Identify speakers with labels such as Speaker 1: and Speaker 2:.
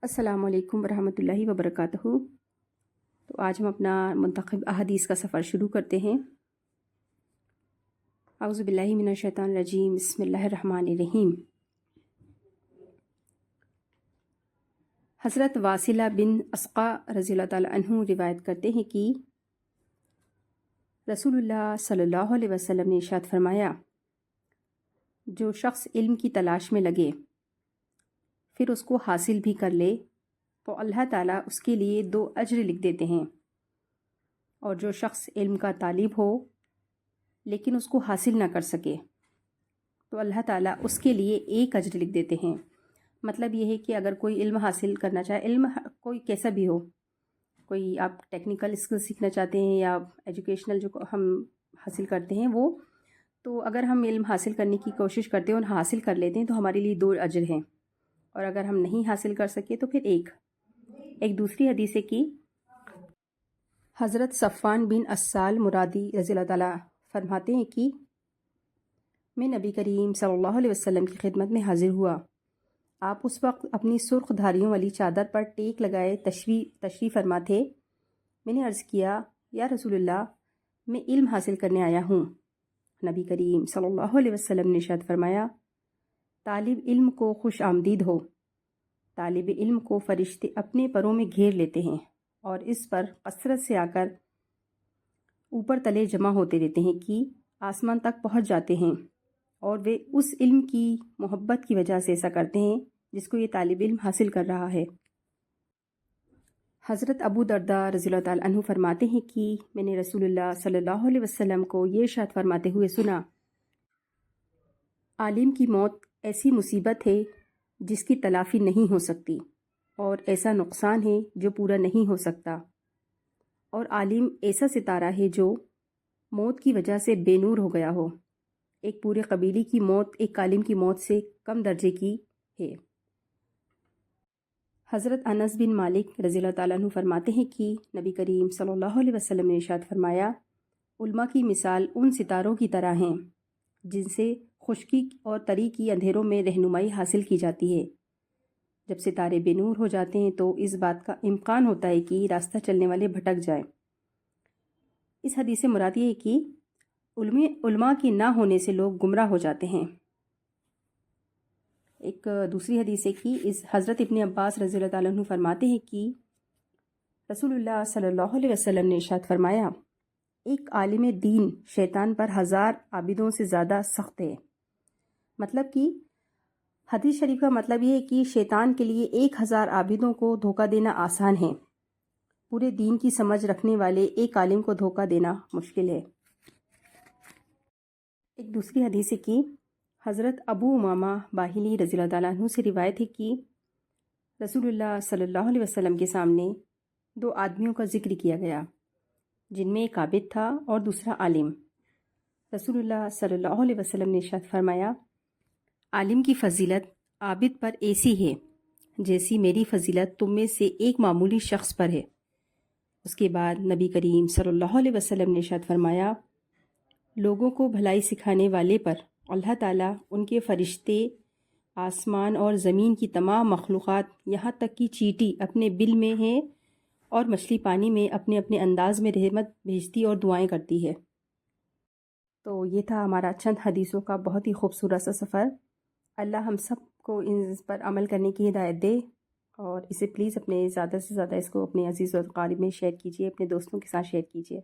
Speaker 1: السلام علیکم ورحمۃ اللہ وبرکاتہ۔ تو آج ہم اپنا منتخب احادیث کا سفر شروع کرتے ہیں۔ اعوذ باللہ من الشیطان الرجیم، بسم اللہ الرحمن الرحیم۔ حضرت واصلہ بن اسقع رضی اللہ تعالیٰ عنہ روایت کرتے ہیں کہ رسول اللہ صلی اللہ علیہ وسلم نے ارشاد فرمایا، جو شخص علم کی تلاش میں لگے پھر اس کو حاصل بھی کر لے تو اللہ تعالیٰ اس کے لیے 2 اجر لکھ دیتے ہیں، اور جو شخص علم کا طالب ہو لیکن اس کو حاصل نہ کر سکے تو اللہ تعالیٰ اس کے لیے 1 اجر لکھ دیتے ہیں۔ مطلب یہ ہے کہ اگر کوئی علم حاصل کرنا چاہے، علم کوئی کیسا بھی ہو، کوئی آپ ٹیکنیکل اسکل سیکھنا چاہتے ہیں یا ایجوکیشنل جو ہم حاصل کرتے ہیں وہ، تو اگر ہم علم حاصل کرنے کی کوشش کرتے ہیں اور حاصل کر لیتے ہیں تو ہمارے لیے 2 اجر ہیں، اور اگر ہم نہیں حاصل کر سکے تو پھر ایک دوسری حدیث ہے کہ حضرت صفوان بن اسال مرادی رضی اللہ تعالیٰ فرماتے ہیں کہ میں نبی کریم صلی اللہ علیہ وسلم کی خدمت میں حاضر ہوا۔ آپ اس وقت اپنی سرخ دھاریوں والی چادر پر ٹیک لگائے تشریف فرما تھے۔ میں نے عرض کیا، یا رسول اللہ، میں علم حاصل کرنے آیا ہوں۔ نبی کریم صلی اللہ علیہ وسلم نے ارشاد فرمایا، طالب علم کو خوش آمدید ہو۔ طالب علم کو فرشتے اپنے پروں میں گھیر لیتے ہیں اور اس پر کثرت سے آ کر اوپر تلے جمع ہوتے رہتے ہیں کہ آسمان تک پہنچ جاتے ہیں، اور وہ اس علم کی محبت کی وجہ سے ایسا کرتے ہیں جس کو یہ طالب علم حاصل کر رہا ہے۔ حضرت ابو درداء رضی اللہ تعالیٰ عنہ فرماتے ہیں کہ میں نے رسول اللہ صلی اللہ علیہ وسلم کو یہ ارشاد فرماتے ہوئے سنا، عالم کی موت ایسی مصیبت ہے جس کی تلافی نہیں ہو سکتی، اور ایسا نقصان ہے جو پورا نہیں ہو سکتا، اور عالم ایسا ستارہ ہے جو موت کی وجہ سے بے نور ہو گیا ہو۔ ایک پورے قبیلے کی موت ایک عالم کی موت سے کم درجے کی ہے۔ حضرت انس بن مالک رضی اللہ تعالیٰ عنہ فرماتے ہیں کہ نبی کریم صلی اللہ علیہ وسلم نے ارشاد فرمایا، علماء کی مثال ان ستاروں کی طرح ہیں جن سے خشکی اور تری کی اندھیروں میں رہنمائی حاصل کی جاتی ہے۔ جب ستارے بے نور ہو جاتے ہیں تو اس بات کا امکان ہوتا ہے کہ راستہ چلنے والے بھٹک جائیں۔ اس حدیث سے مراد یہ ہے کہ علماء کی نہ ہونے سے لوگ گمراہ ہو جاتے ہیں۔ ایک دوسری حدیث ہے کہ حضرت ابن عباس رضی اللہ تعالیٰ عنہ فرماتے ہیں کہ رسول اللہ صلی اللہ علیہ وسلم نے ارشاد فرمایا، ایک عالم دین شیطان پر 1000 عابدوں سے زیادہ سخت ہے۔ مطلب کہ حدیث شریف کا مطلب یہ ہے کہ شیطان کے لیے 1000 عابدوں کو دھوکہ دینا آسان ہے، پورے دین کی سمجھ رکھنے والے ایک عالم کو دھوکہ دینا مشکل ہے۔ ایک دوسری حدیث ہے کہ حضرت ابو امامہ باہلی رضی اللہ تعالیٰ عنہ سے روایت ہے کہ رسول اللہ صلی اللہ علیہ وسلم کے سامنے 2 آدمیوں کا ذکر کیا گیا، جن میں ایک عابد تھا اور دوسرا عالم۔ رسول اللہ صلی اللہ علیہ وسلم نے ارشاد فرمایا، عالم کی فضیلت عابد پر ایسی ہے جیسی میری فضیلت تم میں سے ایک معمولی شخص پر ہے۔ اس کے بعد نبی کریم صلی اللہ علیہ وسلم نے ارشاد فرمایا، لوگوں کو بھلائی سکھانے والے پر اللہ تعالیٰ، ان کے فرشتے، آسمان اور زمین کی تمام مخلوقات، یہاں تک کہ چیٹی اپنے بل میں ہے اور مچھلی پانی میں اپنے اپنے انداز میں رحمت بھیجتی اور دعائیں کرتی ہے۔ تو یہ تھا ہمارا چند حدیثوں کا بہت ہی خوبصورت سا سفر۔ اللہ ہم سب کو اس پر عمل کرنے کی ہدایت دے، اور اسے پلیز اپنے زیادہ سے زیادہ اس کو اپنے عزیز و اقارب میں شیئر کیجیے، اپنے دوستوں کے ساتھ شیئر کیجیے۔